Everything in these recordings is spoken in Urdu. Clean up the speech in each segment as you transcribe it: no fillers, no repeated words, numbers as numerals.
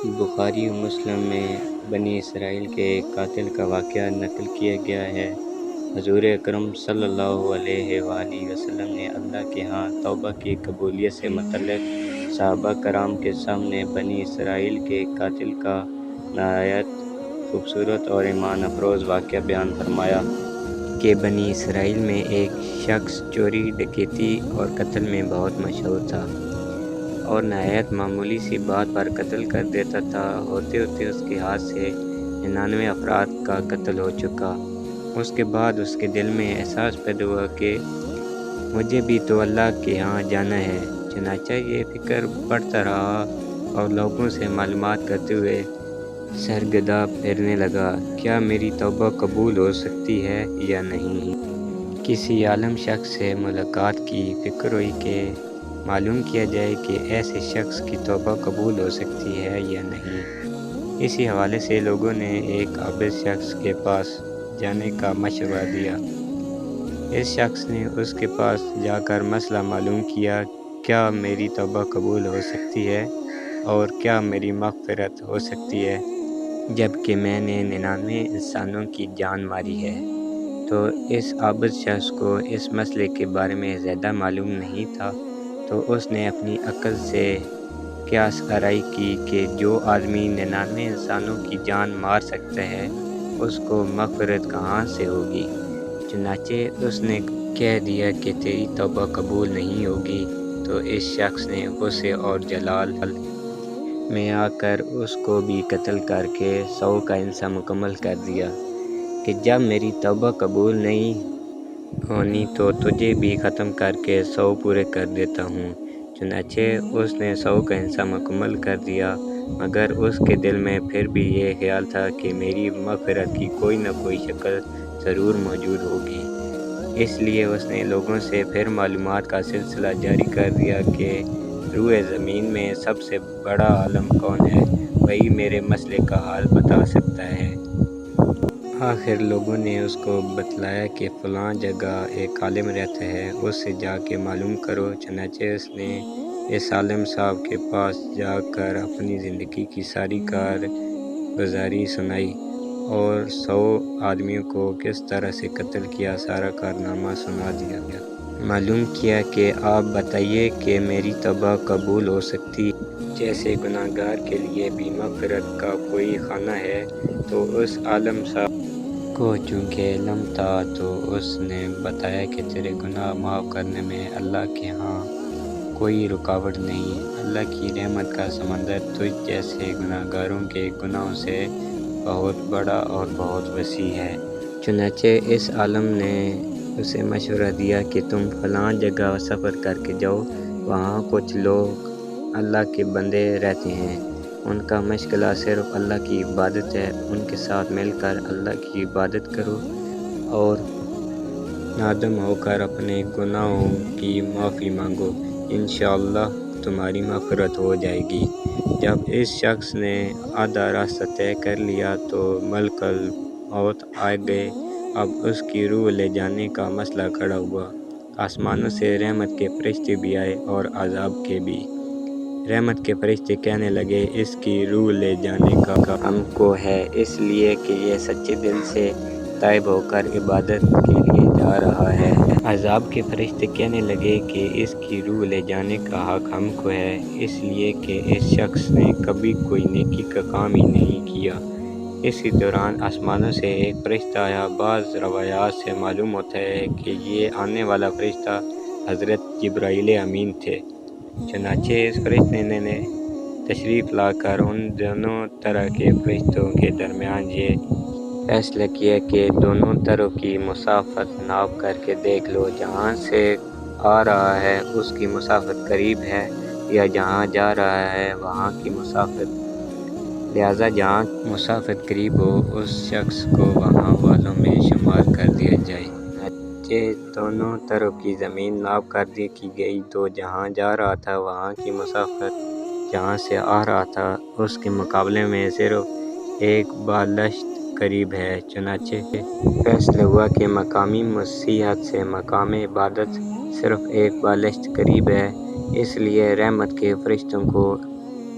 بخاری و مسلم میں بنی اسرائیل کے ایک قاتل کا واقعہ نقل کیا گیا ہے۔ حضور اکرم صلی اللہ علیہ وآلہ وسلم نے اللہ کے ہاں توبہ کی قبولیت سے متعلق صحابہ کرام کے سامنے بنی اسرائیل کے ایک قاتل کا نہایت خوبصورت اور ایمان افروز واقعہ بیان فرمایا کہ بنی اسرائیل میں ایک شخص چوری، ڈکیتی اور قتل میں بہت مشہور تھا اور نہایت معمولی سی بات پر قتل کر دیتا تھا۔ ہوتے ہوتے اس کے ہاتھ سے 99 افراد کا قتل ہو چکا۔ اس کے بعد اس کے دل میں احساس پیدا ہوا کہ مجھے بھی تو اللہ کے ہاں جانا ہے۔ چنانچہ یہ فکر بڑھتا رہا اور لوگوں سے معلومات کرتے ہوئے سرگرداں پھرنے لگا، کیا میری توبہ قبول ہو سکتی ہے یا نہیں؟ کسی عالم شخص سے ملاقات کی، فکر ہوئی کہ معلوم کیا جائے کہ ایسے شخص کی توبہ قبول ہو سکتی ہے یا نہیں۔ اسی حوالے سے لوگوں نے ایک عابد شخص کے پاس جانے کا مشورہ دیا۔ اس شخص نے اس کے پاس جا کر مسئلہ معلوم کیا، کیا میری توبہ قبول ہو سکتی ہے اور کیا میری مغفرت ہو سکتی ہے جبکہ میں نے 99 انسانوں کی جان ماری ہے؟ تو اس عابد شخص کو اس مسئلے کے بارے میں زیادہ معلوم نہیں تھا، تو اس نے اپنی عقل سے قیاس آرائی کی کہ جو آدمی 99 انسانوں کی جان مار سکتا ہے اس کو مغفرت کہاں سے ہوگی؟ چنانچہ اس نے کہہ دیا کہ تیری توبہ قبول نہیں ہوگی۔ تو اس شخص نے غصے اور جلال میں آ کر اس کو بھی قتل کر کے 100 کا حصہ مکمل کر دیا کہ جب میری توبہ قبول نہیں ہونی تو تجھے بھی ختم کر کے 100 پورے کر دیتا ہوں۔ چنانچہ اس نے 100 کا حصہ مکمل کر دیا، مگر اس کے دل میں پھر بھی یہ خیال تھا کہ میری مغفرت کی کوئی نہ کوئی شکل ضرور موجود ہوگی۔ اس لیے اس نے لوگوں سے پھر معلومات کا سلسلہ جاری کر دیا کہ روئے زمین میں سب سے بڑا عالم کون ہے، وہی میرے مسئلے کا حل بتا سکتا ہے۔ آخر لوگوں نے اس کو بتلایا کہ فلاں جگہ ایک عالم رہتا ہے، اس سے جا کے معلوم کرو۔ چنانچہ اس نے اس عالم صاحب کے پاس جا کر اپنی زندگی کی ساری کارگزاری سنائی اور 100 آدمیوں کو کس طرح سے قتل کیا سارا کارنامہ سنا دیا۔ معلوم کیا کہ آپ بتائیے کہ میری توبہ قبول ہو سکتی ہے؟ جیسے گناہ گار کے لیے بھی مغفرت کا کوئی خانہ ہے۔ تو اس عالم صاحب کو چونکہ علم تھا تو اس نے بتایا کہ تیرے گناہ معاف کرنے میں اللہ کے ہاں کوئی رکاوٹ نہیں۔ اللہ کی رحمت کا سمندر تجھ جیسے گناہ گاروں کے گناہوں سے بہت بڑا اور بہت وسیع ہے۔ چنانچہ اس عالم نے اسے مشورہ دیا کہ تم فلاں جگہ سفر کر کے جاؤ، وہاں کچھ لوگ اللہ کے بندے رہتے ہیں، ان کا مشغلہ صرف اللہ کی عبادت ہے، ان کے ساتھ مل کر اللہ کی عبادت کرو اور نادم ہو کر اپنے گناہوں کی معافی مانگو، انشاءاللہ تمہاری مغفرت ہو جائے گی۔ جب اس شخص نے آدھا راستہ طے کر لیا تو ملک الموت آ گئے۔ اب اس کی روح لے جانے کا مسئلہ کھڑا ہوا۔ آسمانوں سے رحمت کے فرشتے بھی آئے اور عذاب کے بھی۔ رحمت کے فرشتے کہنے لگے، اس کی روح لے جانے کا ہم کو ہے، اس لیے کہ یہ سچے دل سے تائب ہو کر عبادت کے لیے جا رہا ہے۔ عذاب کے فرشتے کہنے لگے کہ اس کی روح لے جانے کا حق ہم کو ہے، اس لیے کہ اس شخص نے کبھی کوئی نیکی کا کام ہی نہیں کیا۔ اسی دوران آسمانوں سے ایک فرشتہ آیا۔ بعض روایات سے معلوم ہوتا ہے کہ یہ آنے والا فرشتہ حضرت جبرائیل امین تھے۔ چنانچہ اس فرشتے نے تشریف لا کر ان دونوں طرح کے فرشتوں کے درمیان یہ فیصلہ کیا کہ دونوں طرف کی مسافت ناپ کر کے دیکھ لو، جہاں سے آ رہا ہے اس کی مسافت قریب ہے یا جہاں جا رہا ہے وہاں کی مسافت، لہذا جہاں مسافت قریب ہو اس شخص کو وہاں والوں میں شمار کر دیا جائے۔ چنانچہ دونوں طرف کی زمین ناپ کر دیکھی گئی تو جہاں جا رہا تھا وہاں کی مسافت جہاں سے آ رہا تھا اس کے مقابلے میں صرف ایک بالشت قریب ہے۔ چنانچہ فیصلہ ہوا کہ مقامی مسیحت سے مقام عبادت صرف ایک بالشت قریب ہے، اس لیے رحمت کے فرشتوں کو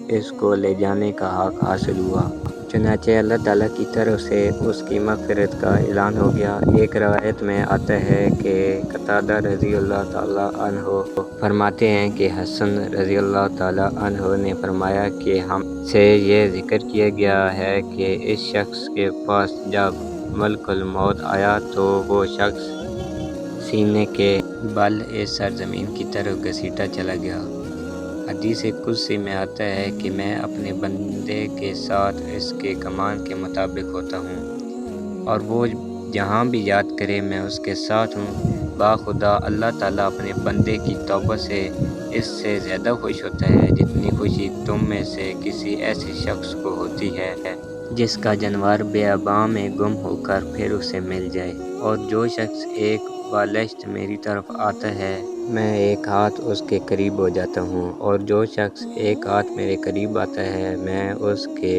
اس کو لے جانے کا حق حاصل ہوا۔ چنانچہ اللہ تعالیٰ کی طرف سے اس کی مغفرت کا اعلان ہو گیا۔ ایک روایت میں آتا ہے کہ قتادہ رضی اللہ تعالیٰ عنہ فرماتے ہیں کہ حسن رضی اللہ تعالیٰ عنہ نے فرمایا کہ ہم سے یہ ذکر کیا گیا ہے کہ اس شخص کے پاس جب ملک الموت آیا تو وہ شخص سینے کے بل اس سرزمین کی طرف گھسیٹا چلا گیا۔ حدیث قدسی میں آتا ہے کہ میں اپنے بندے کے ساتھ اس کے گمان کے مطابق ہوتا ہوں، اور وہ جہاں بھی یاد کرے میں اس کے ساتھ ہوں۔ باخدا اللہ تعالیٰ اپنے بندے کی توبہ سے اس سے زیادہ خوش ہوتا ہے جتنی خوشی تم میں سے کسی ایسے شخص کو ہوتی ہے جس کا جانور بیاباں میں گم ہو کر پھر اسے مل جائے۔ اور جو شخص ایک بالشت میری طرف آتا ہے میں ایک ہاتھ اس کے قریب ہو جاتا ہوں، اور جو شخص ایک ہاتھ میرے قریب آتا ہے میں اس کے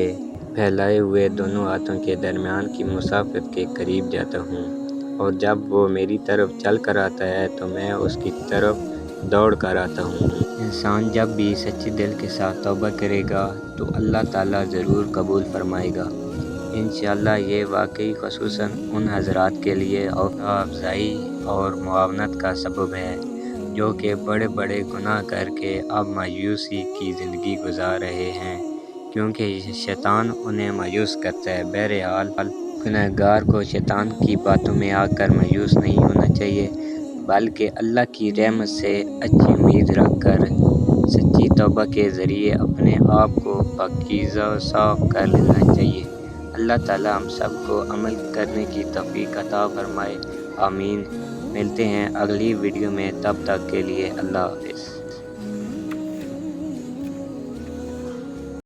پھیلائے ہوئے دونوں ہاتھوں کے درمیان کی مسافت کے قریب جاتا ہوں، اور جب وہ میری طرف چل کر آتا ہے تو میں اس کی طرف دوڑ کر آتا ہوں۔ انسان جب بھی سچے دل کے ساتھ توبہ کرے گا تو اللہ تعالیٰ ضرور قبول فرمائے گا۔ انشاءاللہ یہ واقعی خصوصاً ان حضرات کے لیے حوصلہ افزائی اور معاونت کا سبب ہے جو کہ بڑے بڑے گناہ کر کے اب مایوسی کی زندگی گزار رہے ہیں، کیونکہ شیطان انہیں مایوس کرتا ہے۔ بہرحال گنہگار کو شیطان کی باتوں میں آ کر مایوس نہیں ہونا چاہیے، بلکہ اللہ کی رحمت سے اچھی امید رکھ کر سچی توبہ کے ذریعے اپنے آپ کو پاکیزہ و صاف کر لینا چاہیے۔ اللہ تعالیٰ ہم سب کو عمل کرنے کی توفیق عطا فرمائے، آمین۔ ملتے ہیں اگلی ویڈیو میں، تب تک کے لیے اللہ حافظ۔